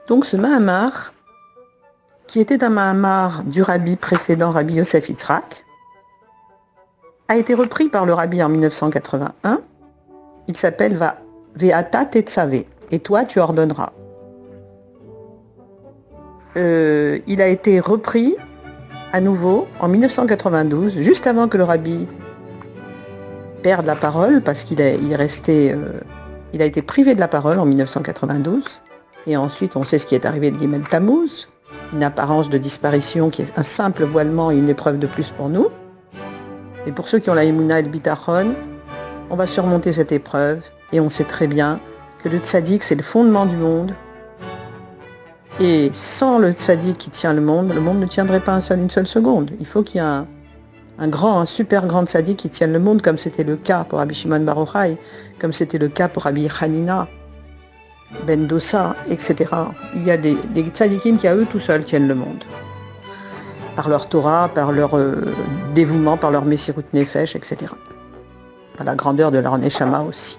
Donc ce Mahamar, qui était un Mahamar du rabbi précédent, Rabbi Yosef Yitzhak, a été repris par le rabbi en 1981. Il s'appelle Ve'ata tetzavé, et toi tu ordonneras. Il a été repris à nouveau en 1992, juste avant que le rabbi perde la parole, parce qu'il il a été privé de la parole en 1992. Et ensuite, on sait ce qui est arrivé de Gimel Tammuz, une apparence de disparition qui est un simple voilement et une épreuve de plus pour nous. Et pour ceux qui ont la Emouna et le Bitachon, on va surmonter cette épreuve, et on sait très bien que le tzaddik, c'est le fondement du monde. Et sans le tzaddik qui tient le monde ne tiendrait pas une seule seconde. Il faut qu'il y ait un super grand tzaddik qui tienne le monde, comme c'était le cas pour Rabbi Shimon Bar Yochai, comme c'était le cas pour Rabbi Hanina, Ben Dossa, etc. Il y a des tzaddikim qui à eux tout seuls tiennent le monde. Par leur Torah, par leur dévouement, par leur Messirut Nefesh, etc. Par la grandeur de leur Neshama aussi.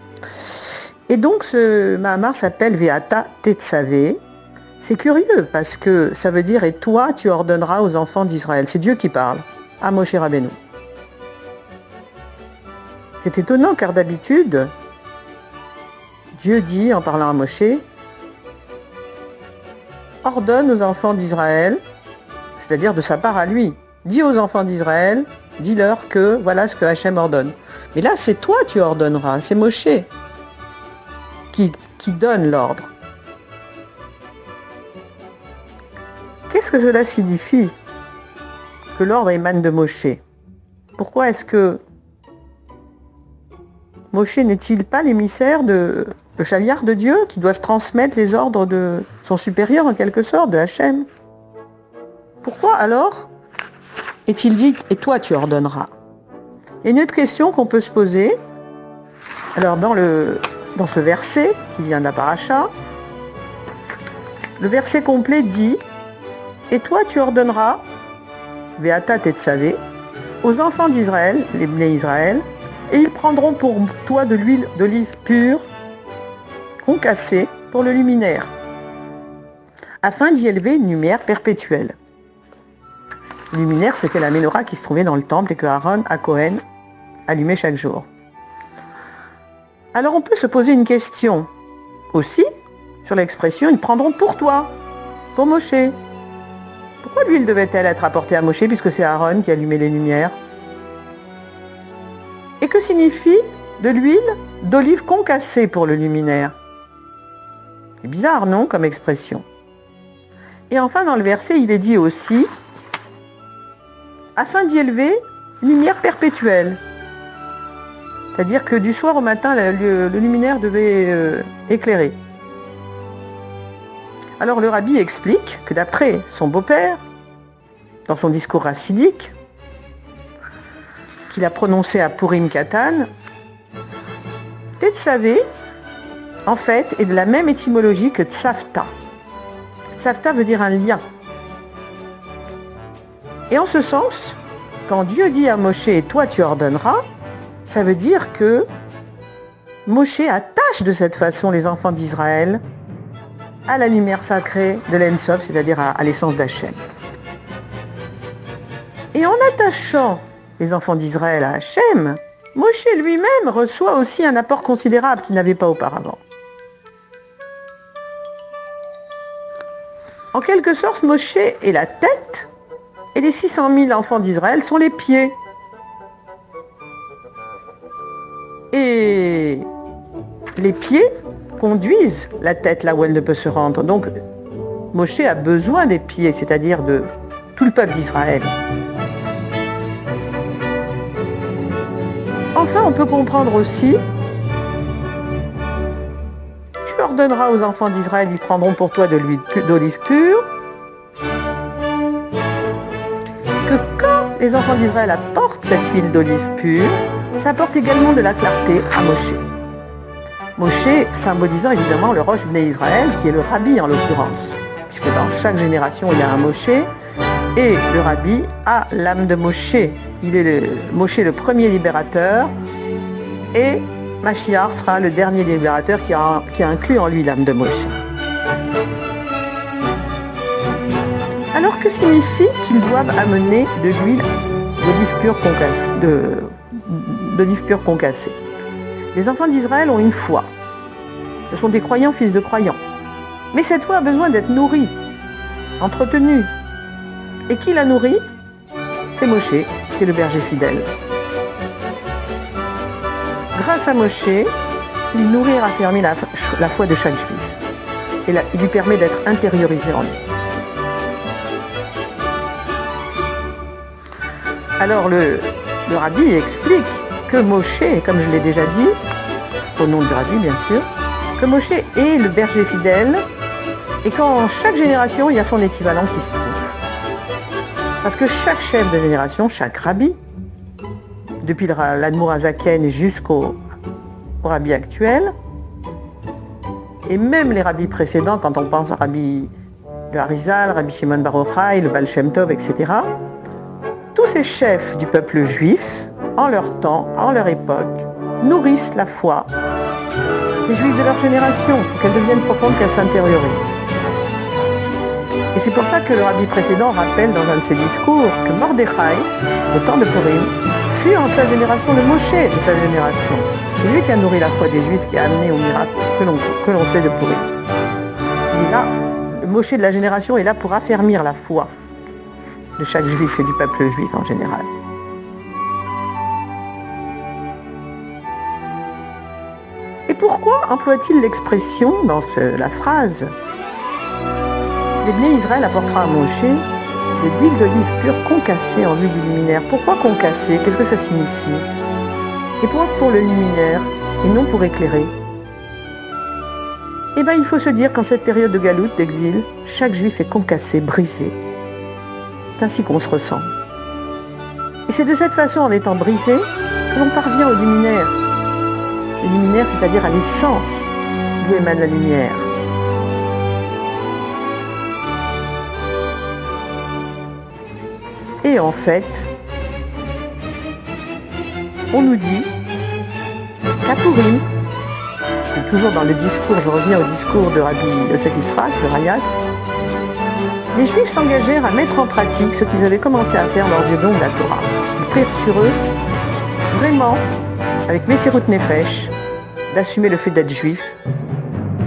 Et donc ce Mahamar s'appelle Ve'ata tetzavé. C'est curieux parce que ça veut dire « Et toi, tu ordonneras aux enfants d'Israël ». C'est Dieu qui parle à Moshe Rabbeinu. C'est étonnant car d'habitude, Dieu dit en parlant à Moshe « Ordonne aux enfants d'Israël », c'est-à-dire de sa part à lui. Dis aux enfants d'Israël, dis-leur que voilà ce que Hachem ordonne. Mais là, c'est toi tu ordonneras, c'est Moshe qui donne l'ordre. Qu'est-ce que cela signifie que l'ordre émane de Moshe? Pourquoi est-ce que Moshe n'est-il pas l'émissaire le chaliard de Dieu qui doit se transmettre les ordres de son supérieur en quelque sorte, de Hachem? Pourquoi alors est-il dit « et toi tu ordonneras » Il y a une autre question qu'on peut se poser. Alors dans ce verset qui vient de la paracha, le verset complet dit « Et toi tu ordonneras, Ve'ata tetzavé, aux enfants d'Israël, les Bnei Israël, et ils prendront pour toi de l'huile d'olive pure, concassée, pour le luminaire, afin d'y élever une lumière perpétuelle. » Le luminaire, c'était la menorah qui se trouvait dans le temple et que Aaron à Cohen allumait chaque jour. Alors on peut se poser une question aussi sur l'expression « ils prendront pour toi », pour Moshe. Pourquoi l'huile devait-elle être apportée à Moshe puisque c'est Aaron qui allumait les lumières? Et que signifie de l'huile d'olive concassée pour le luminaire? C'est bizarre, non, comme expression. Et enfin, dans le verset, il est dit aussi « afin d'y élever une lumière perpétuelle ». C'est-à-dire que du soir au matin, le luminaire devait éclairer. Alors le rabbi explique que d'après son beau-père, dans son discours hassidique, qu'il a prononcé à Purim Katan, Tetzavé, en fait, est de la même étymologie que Tzavta. Tzavta veut dire un lien. Et en ce sens, quand Dieu dit à Moshe « et toi tu ordonneras », ça veut dire que Moshe attache de cette façon les enfants d'Israël à la lumière sacrée de l'En-Sof, c'est-à-dire à l'essence d'Hachem. Et en attachant les enfants d'Israël à Hachem, Moshe lui-même reçoit aussi un apport considérable qu'il n'avait pas auparavant. En quelque sorte, Moshe est la tête et les 600 000 enfants d'Israël sont les pieds. Et les pieds conduisent la tête là où elle ne peut se rendre. Donc, Moshe a besoin des pieds, c'est-à-dire de tout le peuple d'Israël. Enfin, on peut comprendre aussi, tu ordonneras aux enfants d'Israël, ils prendront pour toi de l'huile d'olive pure, que quand les enfants d'Israël apportent cette huile d'olive pure, ça apporte également de la clarté à Moshe. Moshe symbolisant évidemment le Rosh Bnei Israël, qui est le rabbi en l'occurrence, puisque dans chaque génération il y a un Moshe, et le rabbi a l'âme de Moshe. Il est Moshe le premier libérateur, et Mashiach sera le dernier libérateur qui a inclus en lui l'âme de Moshe. Alors que signifie qu'ils doivent amener de l'huile d'olive pure concassée? Les enfants d'Israël ont une foi. Ce sont des croyants, fils de croyants. Mais cette foi a besoin d'être nourrie, entretenue. Et qui la nourrit? C'est Moshe, qui est le berger fidèle. Grâce à Moshe, il nourrit et raffermit la foi de chaque juif. Et il lui permet d'être intériorisé en lui. Alors le rabbi explique que Moshe, comme je l'ai déjà dit, au nom du rabbi bien sûr, que Moshe est le berger fidèle et qu'en chaque génération, il y a son équivalent qui se trouve. Parce que chaque chef de génération, chaque rabbi, depuis l'Admour Azaken jusqu'au rabbi actuel, et même les rabbis précédents, quand on pense à le Harizal, Rabbi Shimon Bar Yochai, le Baal Shem Tov, etc., tous ces chefs du peuple juif, en leur temps, en leur époque, nourrissent la foi des juifs de leur génération, pour qu'elle devienne profonde, qu'elle s'intériorise. Et c'est pour ça que le rabbi précédent rappelle dans un de ses discours que Mordechai, au temps de Purim, fut en sa génération le Moshe de sa génération. C'est lui qui a nourri la foi des juifs, qui a amené au miracle que l'on sait de Purim. Il est là, le Moshe de la génération est là pour affermir la foi de chaque juif et du peuple juif en général. Et pourquoi emploie-t-il l'expression dans la phrase « Les Bnei Israël apportera à Moshe de l'huile d'olive pure concassée en huile du luminaire ». Pourquoi concassée? Qu'est-ce que ça signifie? Et pourquoi pour le luminaire et non pour éclairer? Eh bien, il faut se dire qu'en cette période de galoute, d'exil, chaque juif est concassé, brisé. C'est ainsi qu'on se ressent. Et c'est de cette façon, en étant brisé, que l'on parvient au luminaire. Le luminaire, c'est-à-dire à l'essence d'où émane la lumière. Et en fait, on nous dit qu'à Purim, c'est toujours dans le discours, je reviens au discours de Rabbi Yosef Yitzhak, le Rayat, les Juifs s'engagèrent à mettre en pratique ce qu'ils avaient commencé à faire lors du don de la Torah. Ils prirent sur eux, vraiment, avec Messirut Nefesh, d'assumer le fait d'être juifs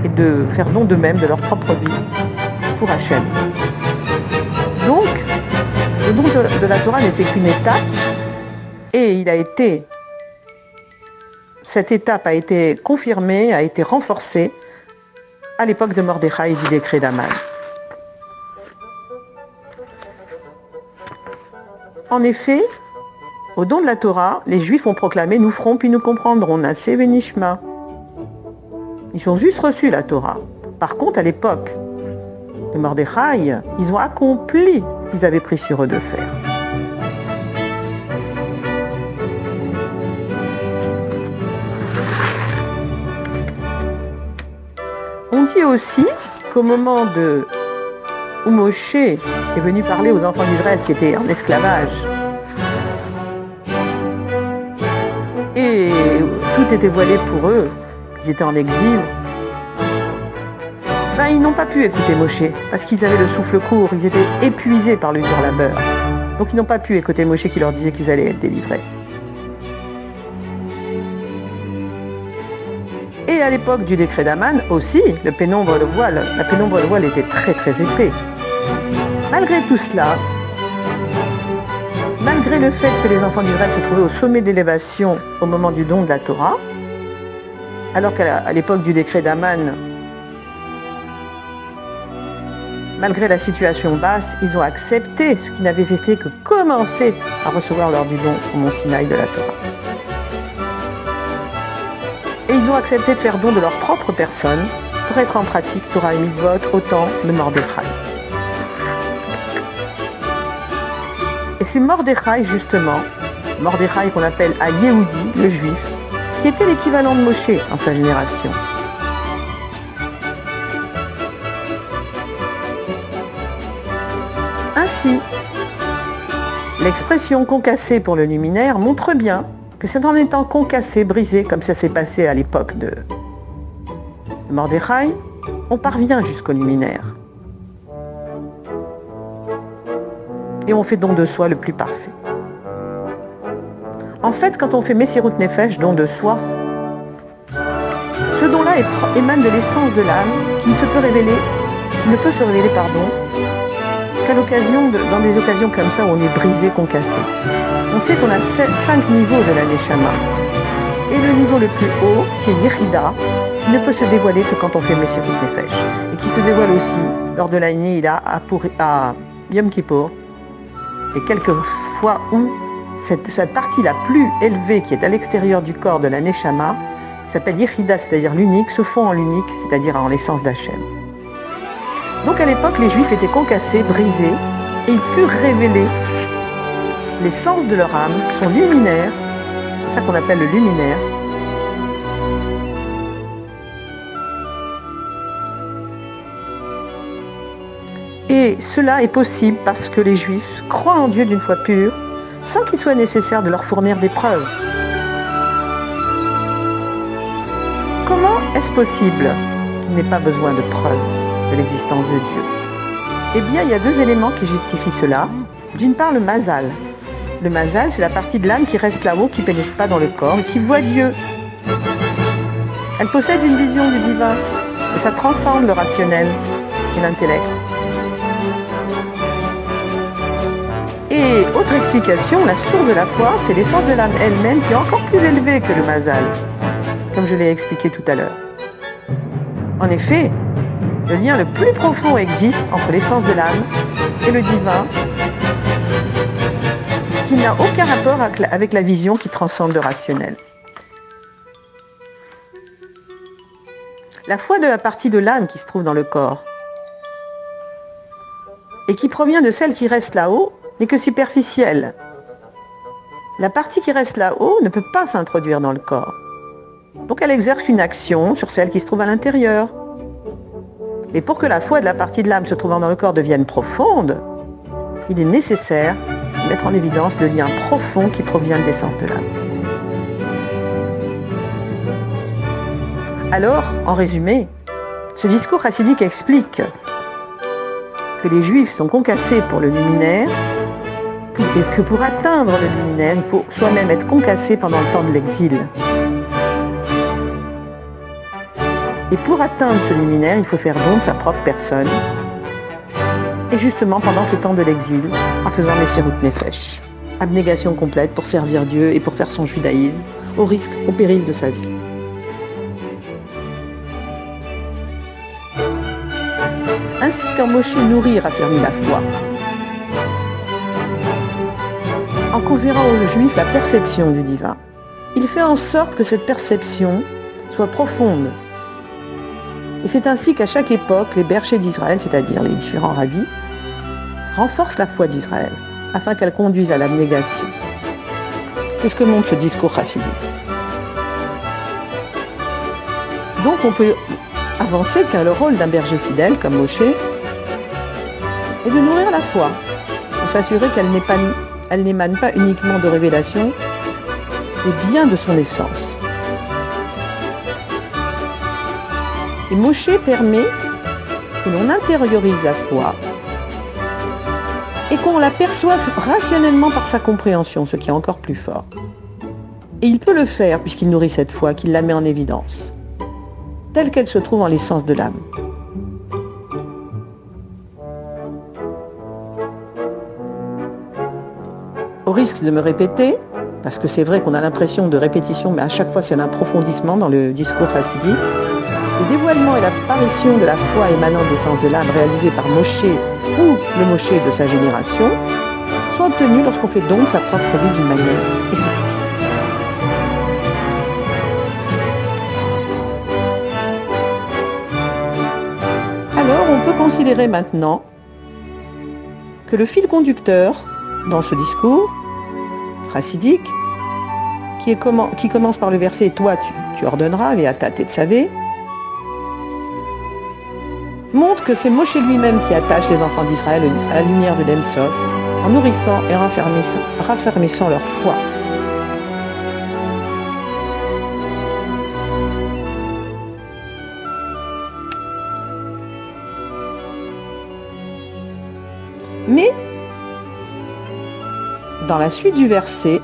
et de faire don d'eux-mêmes, de leur propre vie, pour Hachem. Donc, le don de la Torah n'était qu'une étape, et cette étape a été confirmée, a été renforcée à l'époque de Mordechai et du décret d'Aman. En effet, au don de la Torah, les Juifs ont proclamé « Nous ferons puis nous comprendrons, Nassé Benishma ». Ils ont juste reçu la Torah. Par contre, à l'époque de Mordechai, ils ont accompli ce qu'ils avaient pris sur eux de faire. On dit aussi qu'au moment où Moshe est venu parler aux enfants d'Israël qui étaient en esclavage et tout était voilé pour eux, ils étaient en exil, ils n'ont pas pu écouter Moshe parce qu'ils avaient le souffle court, ils étaient épuisés par le dur labeur. Donc ils n'ont pas pu écouter Moshe qui leur disait qu'ils allaient être délivrés. Et à l'époque du décret d'Aman aussi, la pénombre et le voile étaient très très épais. Malgré tout cela, malgré le fait que les enfants d'Israël se trouvaient au sommet d'élévation au moment du don de la Torah, alors qu'à l'époque du décret d'Aman, malgré la situation basse, ils ont accepté ce qui n'avait fait que commencer à recevoir leur du don au mont Sinaï de la Torah. Et ils ont accepté de faire don de leur propre personne pour être en pratique Torah et Mitzvot au temps de Mordechai. Et c'est Mordechai justement, Mordechai qu'on appelle à Yehudi, le juif, qui était l'équivalent de Moshe en sa génération. Ainsi, l'expression concassée pour le luminaire montre bien que c'est en étant concassé, brisé, comme ça s'est passé à l'époque de Mordechai, on parvient jusqu'au luminaire. et on fait don de soi le plus parfait. En fait, quand on fait Messirut Nefesh, don de soi, ce don-là émane de l'essence de l'âme qui ne peut se révéler qu'à l'occasion, dans des occasions comme ça où on est brisé, concassé. On sait qu'on a 5 niveaux de la Neshama. Et le niveau le plus haut, qui est Yechida, ne peut se dévoiler que quand on fait Messirut Nefesh. Et qui se dévoile aussi lors de la Nihila à Yom Kippour. Et quelques fois où cette partie la plus élevée qui est à l'extérieur du corps de la Neshama s'appelle Yechida, c'est-à-dire l'unique, se fond en l'unique, c'est-à-dire en l'essence d'Hachem. Donc à l'époque, les Juifs étaient concassés, brisés, et ils purent révéler l'essence de leur âme, son luminaire, c'est ça qu'on appelle le luminaire. Et cela est possible parce que les Juifs croient en Dieu d'une foi pure, sans qu'il soit nécessaire de leur fournir des preuves. Comment est-ce possible qu'il n'ait pas besoin de preuves de l'existence de Dieu? Eh bien, il y a 2 éléments qui justifient cela. D'une part, le mazal. Le mazal, c'est la partie de l'âme qui reste là-haut, qui ne pénètre pas dans le corps et qui voit Dieu. Elle possède une vision du divin. Et ça transcende le rationnel et l'intellect. Et autre explication, la source de la foi, c'est l'essence de l'âme elle-même qui est encore plus élevée que le mazal, comme je l'ai expliqué tout à l'heure. En effet, le lien le plus profond existe entre l'essence de l'âme et le divin, qui n'a aucun rapport avec la vision qui transcende le rationnel. La foi de la partie de l'âme qui se trouve dans le corps et qui provient de celle qui reste là-haut n'est que superficielle. La partie qui reste là-haut ne peut pas s'introduire dans le corps. Donc elle exerce une action sur celle qui se trouve à l'intérieur. Et pour que la foi de la partie de l'âme se trouvant dans le corps devienne profonde, il est nécessaire de mettre en évidence le lien profond qui provient de l'essence de l'âme. Alors, en résumé, ce discours chassidique explique que les Juifs sont concassés pour le luminaire et que pour atteindre le luminaire, il faut soi-même être concassé pendant le temps de l'exil. Et pour atteindre ce luminaire, il faut faire don de sa propre personne. Et justement, pendant ce temps de l'exil, en faisant Messirut Nefesh, abnégation complète pour servir Dieu et pour faire son judaïsme, au risque, au péril de sa vie. Ainsi quand Moshe nourrit et raffermit la foi, en conférant aux Juifs la perception du divin, il fait en sorte que cette perception soit profonde. Et c'est ainsi qu'à chaque époque, les berchers d'Israël, c'est-à-dire les différents rabbis, renforcent la foi d'Israël, afin qu'elle conduise à l'abnégation. C'est ce que montre ce discours chassidique. Donc on peut avancer que le rôle d'un berger fidèle, comme Moshe, est de nourrir la foi, pour s'assurer qu'elle n'émane pas uniquement de révélation, mais bien de son essence. Et Moshe permet que l'on intériorise la foi et qu'on la perçoive rationnellement par sa compréhension, ce qui est encore plus fort. Et il peut le faire puisqu'il nourrit cette foi, qu'il la met en évidence, telle qu'elle se trouve en l'essence de l'âme. Au risque de me répéter, parce que c'est vrai qu'on a l'impression de répétition, mais à chaque fois c'est un approfondissement dans le discours chassidique, le dévoilement et l'apparition de la foi émanant de l'essence de l'âme réalisée par Moshe ou le Moshe de sa génération sont obtenus lorsqu'on fait don de sa propre vie d'une manière effective. Alors on peut considérer maintenant que le fil conducteur dans ce discours chassidique, qui commence par le verset « Toi, tu ordonneras, Ve'ata tetzavé », montre que c'est Moshe lui-même qui attache les enfants d'Israël à la lumière de l'En-Sof, en nourrissant et raffermissant leur foi. Mais dans la suite du verset,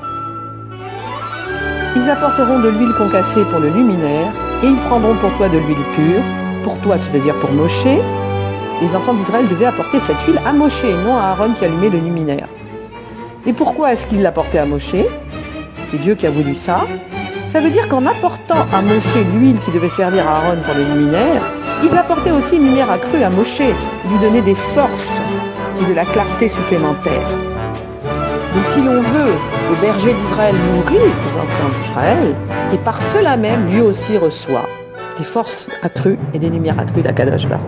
ils apporteront de l'huile concassée pour le luminaire, et ils prendront pour toi de l'huile pure, pour toi, c'est-à-dire pour Moshe. Les enfants d'Israël devaient apporter cette huile à Moshe, non à Aaron qui allumait le luminaire. Et pourquoi est-ce qu'ils l'apportaient à Moshe? C'est Dieu qui a voulu ça. Ça veut dire qu'en apportant à Moshe l'huile qui devait servir à Aaron pour le luminaire, ils apportaient aussi une lumière accrue à Moshe, lui donner des forces et de la clarté supplémentaire. Donc si l'on veut, le berger d'Israël nourrit les enfants d'Israël, et par cela même, lui aussi reçoit des forces accrues et des lumières accrues d'Akadosh Baruch.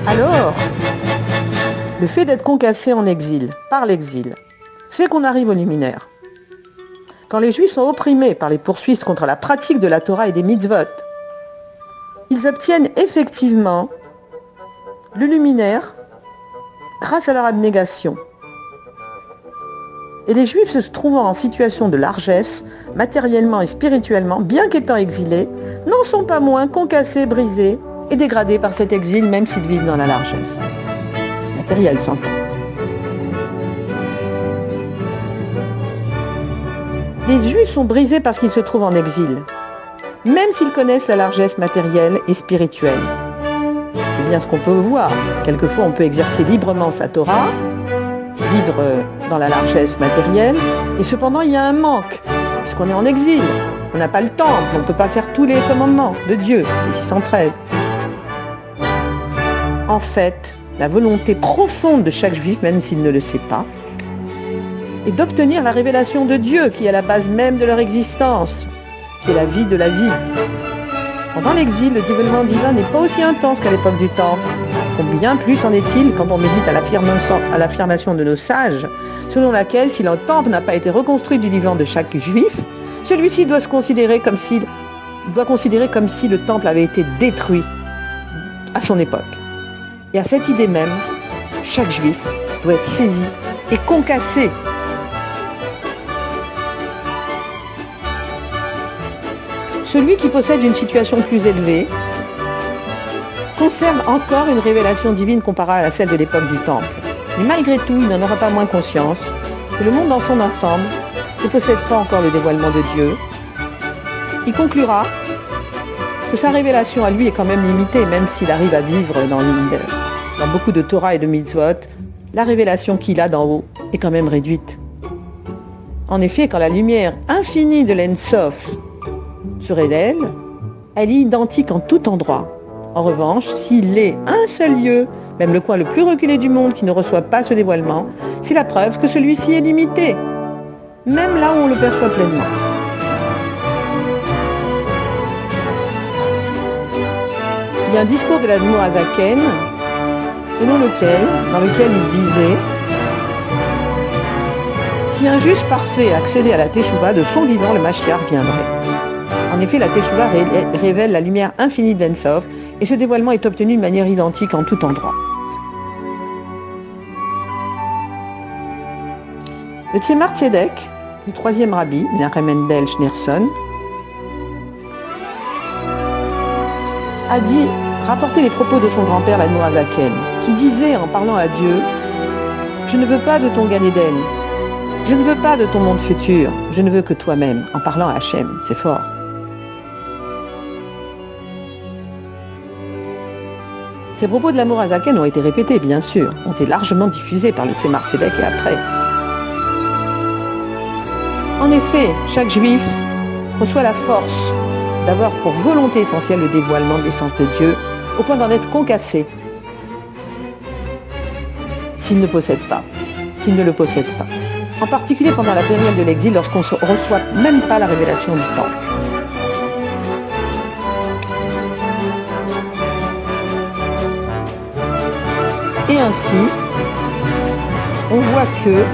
Alors, le fait d'être concassé en exil, par l'exil, fait qu'on arrive au luminaire. Quand les Juifs sont opprimés par les poursuites contre la pratique de la Torah et des mitzvot, ils obtiennent effectivement le luminaire grâce à leur abnégation. Et les Juifs se trouvant en situation de largesse, matériellement et spirituellement, bien qu'étant exilés, n'en sont pas moins concassés, brisés et dégradés par cet exil, même s'ils vivent dans la largesse. Matériel s'entend. Les Juifs sont brisés parce qu'ils se trouvent en exil, même s'ils connaissent la largesse matérielle et spirituelle. C'est bien ce qu'on peut voir. Quelquefois, on peut exercer librement sa Torah, vivre dans la largesse matérielle, et cependant, il y a un manque, puisqu'on est en exil. On n'a pas le temps, on ne peut pas faire tous les commandements de Dieu, les 613. En fait, la volonté profonde de chaque Juif, même s'il ne le sait pas, est d'obtenir la révélation de Dieu, qui est à la base même de leur existence, qui est la vie de la vie. Pendant l'exil, le dévoilement divin n'est pas aussi intense qu'à l'époque du Temple. Combien plus en est-il quand on médite à l'affirmation de nos sages, selon laquelle, si le Temple n'a pas été reconstruit du vivant de chaque Juif, celui-ci doit considérer comme si le Temple avait été détruit à son époque. Et à cette idée même, chaque Juif doit être saisi et concassé. Celui qui possède une situation plus élevée conserve encore une révélation divine comparable à celle de l'époque du Temple. Mais malgré tout, il n'en aura pas moins conscience que le monde dans son ensemble ne possède pas encore le dévoilement de Dieu. Il conclura que sa révélation à lui est quand même limitée, même s'il arrive à vivre dans beaucoup de Torah et de mitzvot, la révélation qu'il a d'en haut est quand même réduite. En effet, quand la lumière infinie de l'En-Sof se révèle, elle est identique en tout endroit. En revanche, s'il est un seul lieu, même le coin le plus reculé du monde qui ne reçoit pas ce dévoilement, c'est la preuve que celui-ci est limité, même là où on le perçoit pleinement. Il y a un discours de l'Admour Azaken, dans lequel il disait: si un juge parfait accédait à la Teshuvah, de son vivant, le Mashiach viendrait. En effet, la Teshuvah révèle la lumière infinie de l'En-Sof, et ce dévoilement est obtenu de manière identique en tout endroit. Le Tzemar Tzedek, le troisième rabbi, Menachem Mendel Schneerson, a rapporté les propos de son grand-père, l'Admour Azaken, qui disait en parlant à Dieu: je ne veux pas de ton Gan Eden, je ne veux pas de ton monde futur, je ne veux que toi-même, en parlant à Hachem. C'est fort. Ces propos de l'Admour Azaken ont été répétés, bien sûr, ont été largement diffusés par le Tzemar Tzedek et après. En effet, chaque juif reçoit la force d'avoir pour volonté essentielle le dévoilement de l'essence de Dieu, au point d'en être concassé, s'il ne le possède pas. En particulier pendant la période de l'exil, lorsqu'on ne reçoit même pas la révélation du Temple. Et ainsi, on voit que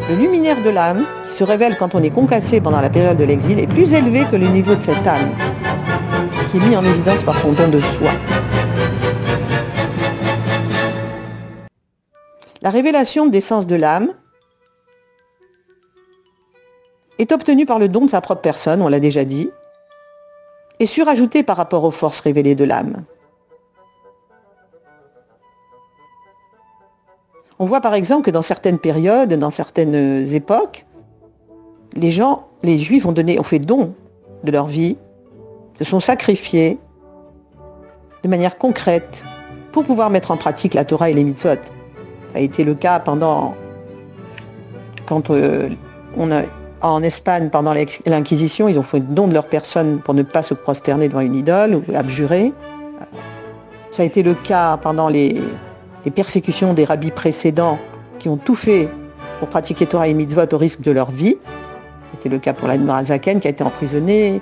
le luminaire de l'âme, qui se révèle quand on est concassé pendant la période de l'exil, est plus élevé que le niveau de cette âme, qui est mis en évidence par son don de soi. La révélation d'essence de l'âme est obtenue par le don de sa propre personne, on l'a déjà dit, et surajoutée par rapport aux forces révélées de l'âme. On voit par exemple que dans certaines périodes, dans certaines époques, les Juifs ont fait don de leur vie, se sont sacrifiés de manière concrète pour pouvoir mettre en pratique la Torah et les mitzvot. Ça a été le cas en Espagne, pendant l'Inquisition, ils ont fait don de leur personne pour ne pas se prosterner devant une idole ou abjurer. Ça a été le cas pendant les persécutions des rabbis précédents qui ont tout fait pour pratiquer Torah et mitzvot au risque de leur vie. C'était le cas pour l'Admor Hazaken qui a été emprisonné,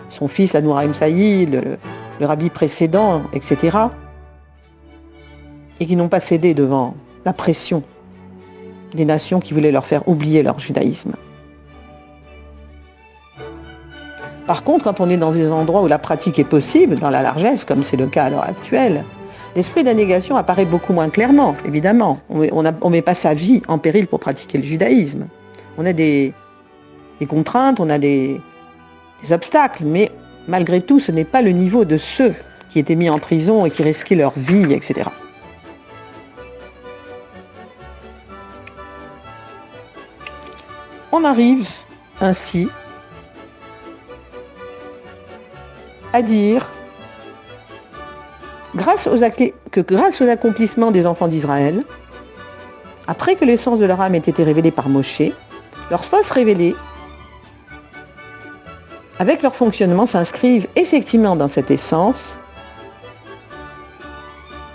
son fils Admor Saïd, le rabbi précédent, etc. Et qui n'ont pas cédé devant la pression des nations qui voulaient leur faire oublier leur judaïsme. Par contre, quand on est dans des endroits où la pratique est possible, dans la largesse, comme c'est le cas à l'heure actuelle, l'esprit d'abnégation apparaît beaucoup moins clairement, évidemment. On ne met pas sa vie en péril pour pratiquer le judaïsme. On a des contraintes, on a des obstacles, mais malgré tout, ce n'est pas le niveau de ceux qui étaient mis en prison et qui risquaient leur vie, etc. On arrive ainsi à dire que grâce aux accomplissements des enfants d'Israël, après que l'essence de leur âme ait été révélée par Moshe, leurs forces révélées, avec leur fonctionnement, s'inscrivent effectivement dans cette essence,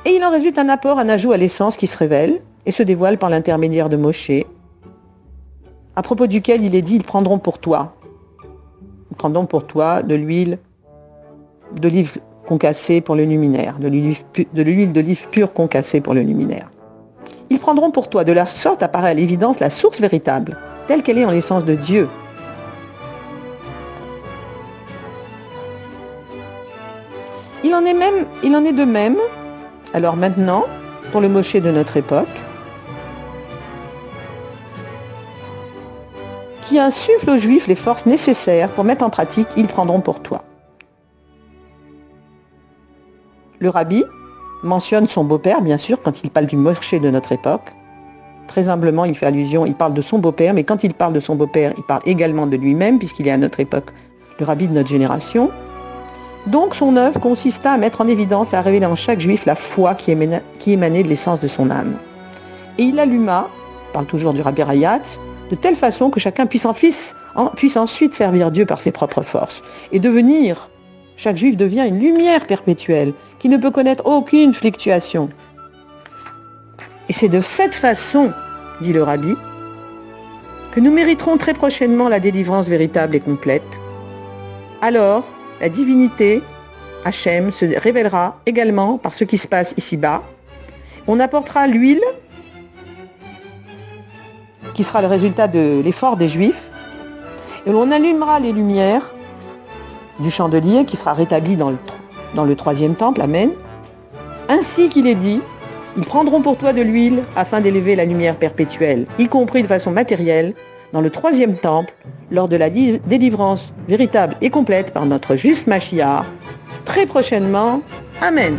et il en résulte un apport, un ajout à l'essence qui se révèle et se dévoile par l'intermédiaire de Moshe, à propos duquel il est dit, ils prendront pour toi de l'huile d'olive concassée pour le luminaire, de l'huile d'olive pure concassée pour le luminaire. Ils prendront pour toi, de la sorte apparaît à l'évidence la source véritable, telle qu'elle est en l'essence de Dieu. Il en est de même, alors maintenant, pour le Moshe de notre époque, qui insuffle aux Juifs les forces nécessaires pour mettre en pratique, ils prendront pour toi. Le rabbi mentionne son beau-père, bien sûr, quand il parle du Moshe de notre époque. Très humblement, il fait allusion, il parle de son beau-père, mais quand il parle de son beau-père, il parle également de lui-même, puisqu'il est à notre époque le rabbi de notre génération. Donc son œuvre consista à mettre en évidence et à révéler en chaque Juif la foi qui émanait de l'essence de son âme. Et il alluma, on parle toujours du rabbi Rayatz, de telle façon que chacun puisse ensuite servir Dieu par ses propres forces et devenir, chaque Juif devient une lumière perpétuelle qui ne peut connaître aucune fluctuation. Et c'est de cette façon, dit le rabbi, que nous mériterons très prochainement la délivrance véritable et complète. Alors, la divinité, Hachem, se révélera également par ce qui se passe ici-bas. On apportera l'huile, qui sera le résultat de l'effort des Juifs, et l'on allumera les lumières du chandelier qui sera rétabli dans le troisième temple, Amen. Ainsi qu'il est dit, ils prendront pour toi de l'huile afin d'élever la lumière perpétuelle, y compris de façon matérielle, dans le troisième temple, lors de la délivrance véritable et complète par notre juste Mashiach, très prochainement. Amen.